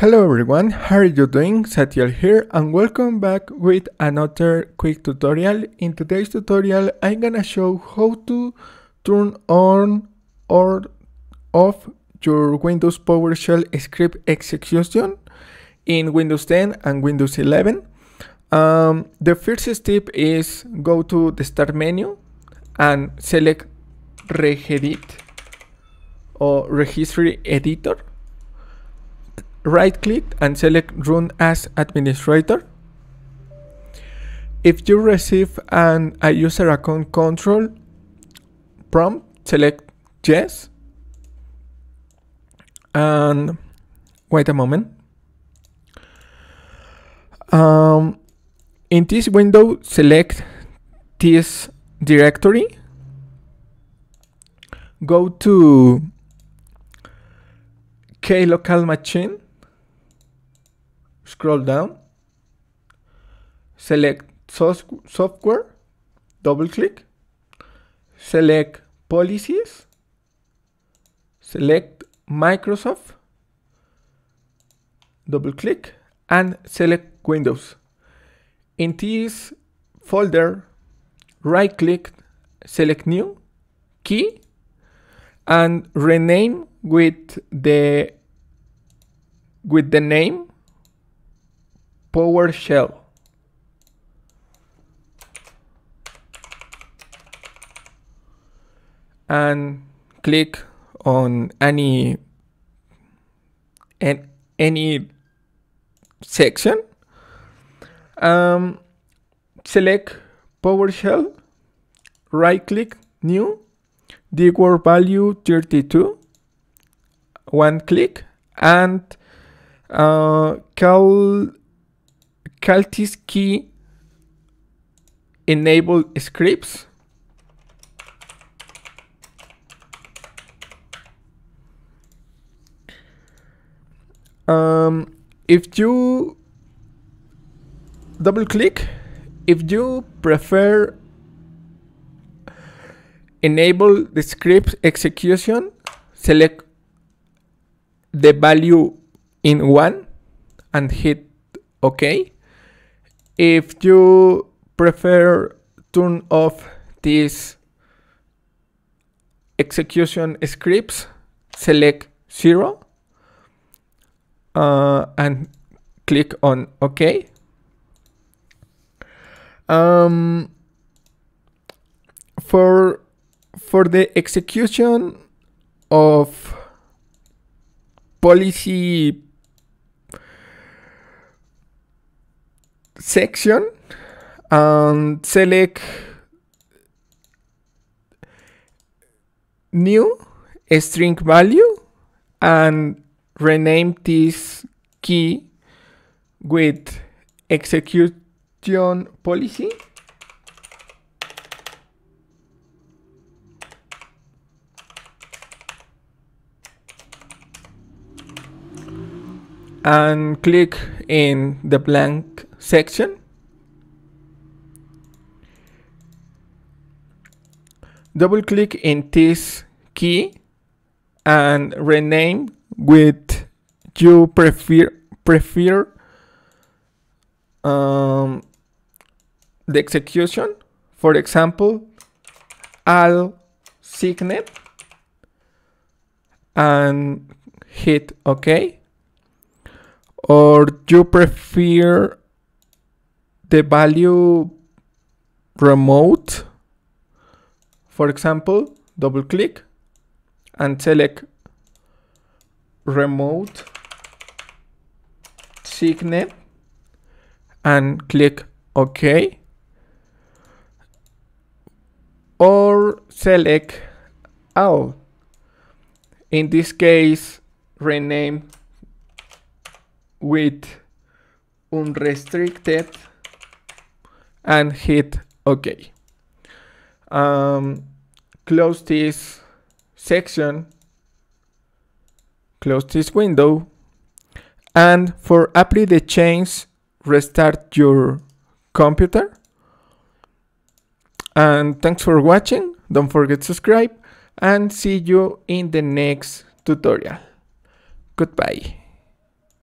Hello everyone, how are you doing? Satyal here and welcome back with another quick tutorial. In today's tutorial I'm gonna show how to turn on or off your Windows PowerShell script execution in Windows 10 and Windows 11. The first step is go to the start menu and select Regedit or Registry Editor. Right click and select Run as Administrator. If you receive a user account control prompt, select Yes. And wait a moment. In this window, select this directory. Go to Local Machine. Scroll down, select software, double click, select policies, select Microsoft, double click, and select Windows. In this folder, right click, select new, key, and rename with the name PowerShell. And click on any section. Select PowerShell, right click, new, the word value 32, one click, and call this key enable scripts. If you double click, if you prefer enable the script execution, select the value in 1 and hit OK. If you prefer turn off these execution scripts, select 0 and click on OK. For the execution of policy section, select new string value and rename this key with execution policy. And click in the blank section. Double click in this key and rename with you prefer the execution. For example, Al Signet, and hit OK. Or you prefer the value remote. For example, double click and select remote Signet and click OK. Or select all. In this case, rename with unrestricted and hit OK. Close this section, close this window, and for apply the change, restart your computer. And thanks for watching. Don't forget to subscribe and see you in the next tutorial. Goodbye.